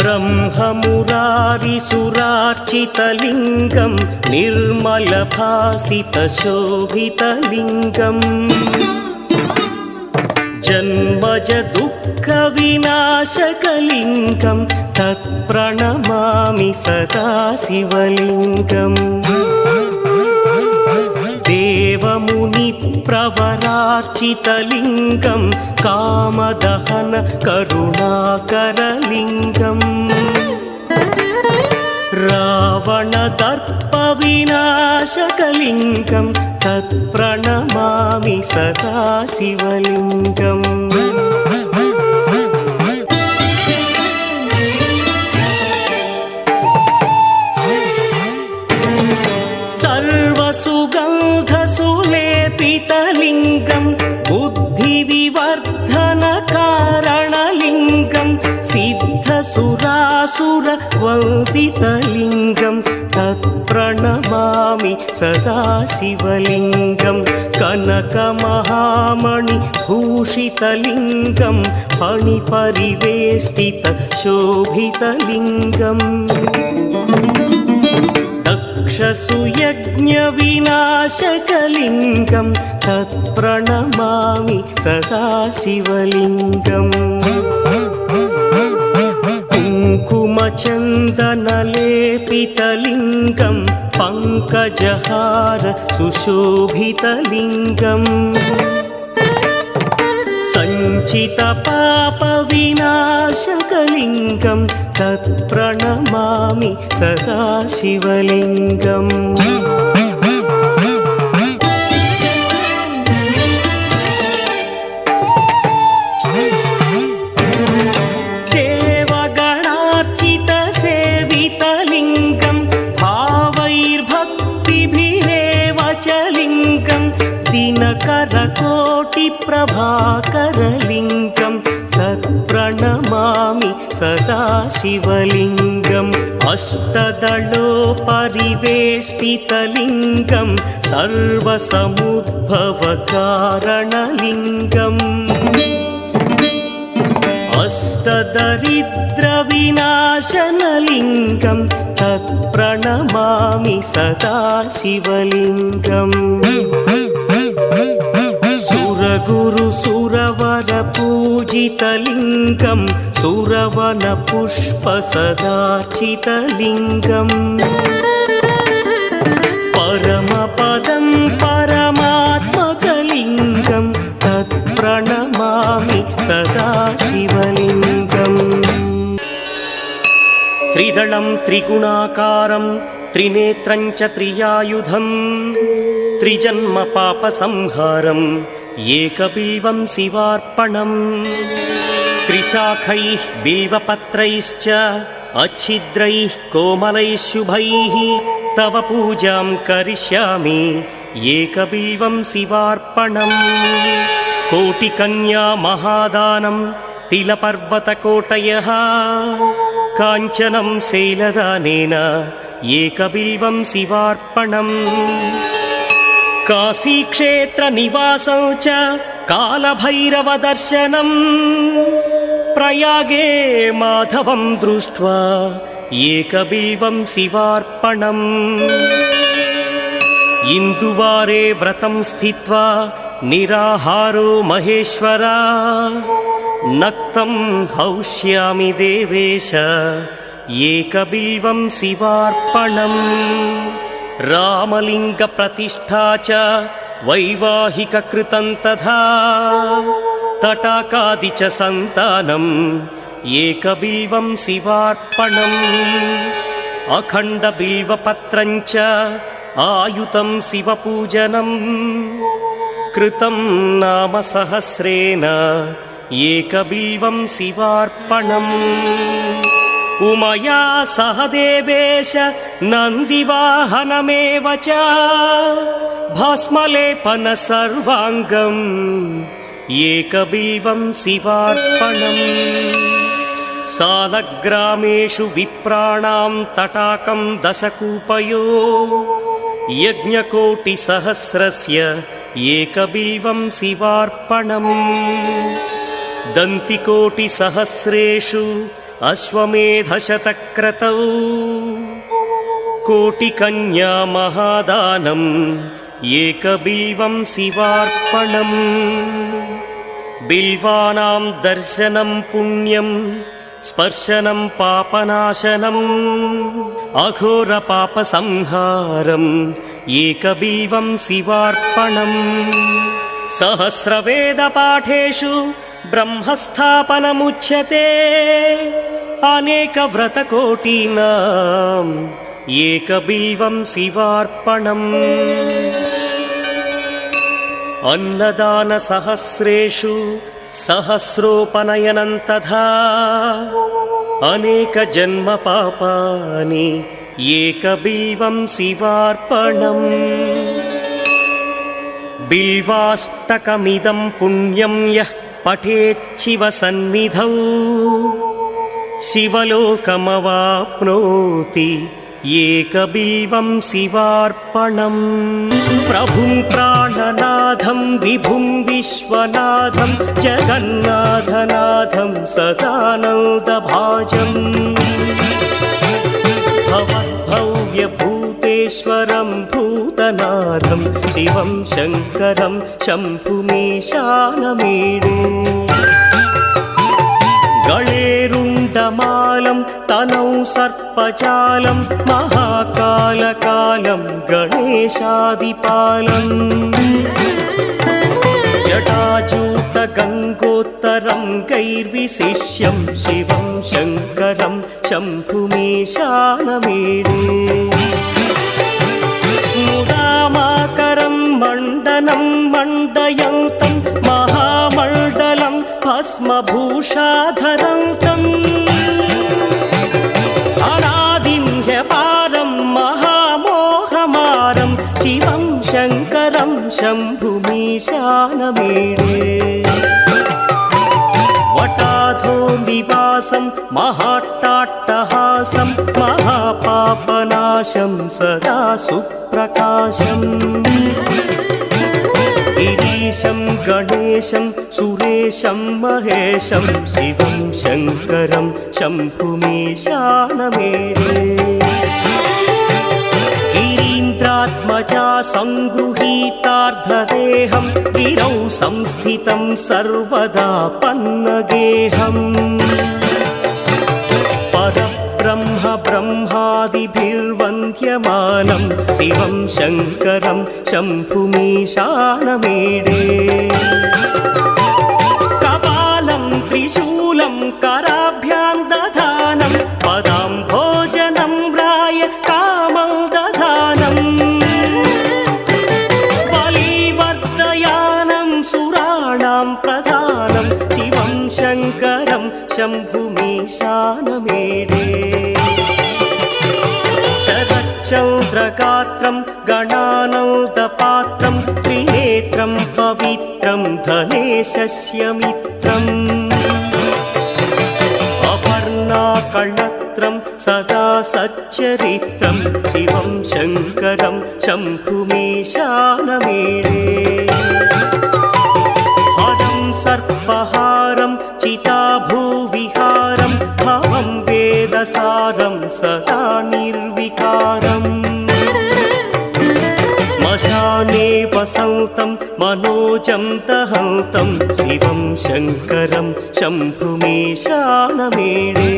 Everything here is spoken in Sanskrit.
ब्रह्ममुरारिसुरार्चितलिङ्गं निर्मलभासितशोभितलिङ्गम् जन्मज दुःखविनाशकलिङ्गं तत्प्रणमामि सदा शिवलिङ्गम् देवमुनिप्रवरार्चितलिङ्गं कामदहन करुणाकरलिङ्गम् रावणदर्पविनाशकलिङ्गं तत्प्रणमामि सदा शिवलिङ्गम् सर्वसुगन्धसुलेपितलिङ्गं बुद्धिविवर्धनकारणलिङ्गं सिद्धसुरासुरवन्दितलिङ्गं तत्प्रणमामि सदा शिवलिङ्गं कनकमहामणिभूषितलिङ्गं फणिपरिवेष्टितशोभितलिङ्गम् दक्षसुयज्ञविनाशकलिङ्गं तत्प्रणमामि सदा शिवलिङ्गम् कुङ्कुमचन्दनलेपितलिङ्गं पङ्कजहार सुशोभितलिङ्गम् सञ्चितपापविनाशकलिङ्गं तत्प्रणमामि सदा शिवलिङ्गम् देवगणार्चितसेवितलिङ्गं भावैर्भक्तिभिरेव च लिङ्गं दिनकरकोटिप्रभाकरलिङ्गं तत्प्रणमामि सदा शिवलिङ्गम् अष्टदलोपरिवेष्टितलिङ्गं सर्वसमुद्भवकारणलिङ्गम् अष्टदरिद्रविनाशनलिङ्गं तत्प्रणमामि सदा शिवलिङ्गम् सुरगुरुसुरवरपूजितलिङ्गं सुरवनपुष्पसदार्चितलिङ्गम् परमपदं परमात्मकलिङ्गं तत्प्रणमामि सदा शिवलिङ्गम् त्रिदलं त्रिगुणाकारं त्रिनेत्रं च त्रियायुधं त्रिजन्मपापसंहारम् एकबिल्वं शिवार्पणम् त्रिशाखैः बिल्वपत्रैश्च अच्छिद्रैः कोमलैः शुभैः तव पूजां करिष्यामि एकबिल्वं शिवार्पणम् कोटिकन्या महादानं तिलपर्वतकोटयः काञ्चनं शैलदानेन एकबिल्वं शिवार्पणम् काशीक्षेत्रनिवासं च कालभैरवदर्शनं प्रयागे माधवं दृष्ट्वा एकबिल्वं शिवार्पणम् इन्दुवारे व्रतं स्थित्वा निराहारो महेश्वरा नक्तं हौष्यामि देवेश एकबिल्वं शिवार्पणम् रामलिङ्गप्रतिष्ठा च वैवाहिककृतं तथा तटाकादि च सन्तानम् एकबिल्वं शिवार्पणम् अखण्डबिल्वपत्रं च आयुतं शिवपूजनम् कृतं नाम सहस्रेण एकबिल्वं शिवार्पणम् उमया सह देवेश नन्दिवाहनमेव च भस्मलेपन सर्वाङ्गम् एकबिल्वं शिवार्पणम् सालग्रामेषु विप्राणां तटाकं दशकूपयो यज्ञकोटिसहस्रस्य एकबिल्वं शिवार्पणम् दन्तिकोटिसहस्रेषु अश्वमेधशतक्रतौ कोटिकन्या महादानम् एकबिल्वं शिवार्पणम् बिल्वानां दर्शनं पुण्यं स्पर्शनं पापनाशनम् अघोरपापसंहारम् एकबिल्वं शिवार्पणम् सहस्रवेदपाठेषु ब्रह्मस्थापनमुच्यते अनेकव्रतकोटीनाम् एकबिल्वं शिवार्पणम् अन्नदानसहस्रेषु सहस्रोपनयनं तथा अनेकजन्मपापानि एकबिल्वं शिवार्पणम् बिल्वाष्टकमिदं पुण्यं यः पठेच्छिवसन्निधौ शिवलोकमवाप्नोति एकबिल्वं शिवार्पणम् प्रभुं प्राणनाथं विभुं विश्वनाथं जगन्नाथनाथं सदानन्दभाजम् भवद्भव्यभूतेश्वरं भूतनाथं शिवं शङ्करं शम्भुमीशानमीडे गळेरुण्डमालं तनौ सर्पजालं महाकालकालं गणेशादिपालम् जटाजूटगङ्गोत्तरं गैर्विशिष्यं शिवं शङ्करं शम्भुमीशानमीडे मुदामाकरं मण्डनं मण्डयन्तं महामण्डलं भस्मभूषाधरन्तम् अनादिं ह्यपारं महामोहमारं शिवं शङ्करं शम्भुमीशानमीडे वटाधो निवासं महाट्टाट्टहासं महापापनाशं सदा सुप्रकाशम् गिरीशं गणेशं सुरेशं महेशं शिवं शङ्करं शम्भुमीशानमीडे गिरीन्द्रात्मजा सङ्गृहीतार्धदेहं गिरौ संस्थितं सर्वदा पन्नगेहम् परब्रह्म ब्रह्मादिभिर्वन्द्यमानं शिवं शङ्करं शम्भुमीशानमीडे कपालं त्रिशूलं कराभ्यां दधानं पदाम्भोजनं राय कामं दधानम् बलिवर्धयानं सुराणां प्रधानं शिवं शङ्करं शम्भुमीशानमीडे शरच्चन्द्रगात्रं गणानन्दपात्रं त्रिनेत्रं पवित्रं धनेशस्य मित्रम् अपर्णाकळत्रं सदा सच्चरित्रं शिवं शङ्करं शम्भुमीशानमीडे हरं सर्पहारं चिताभूविहारं भवं वेदसारं सदा निर्विकारम् श्मशाने वसन्तं मनोजं दहन्तं शिवं शङ्करं शम्भुमीशानमीडे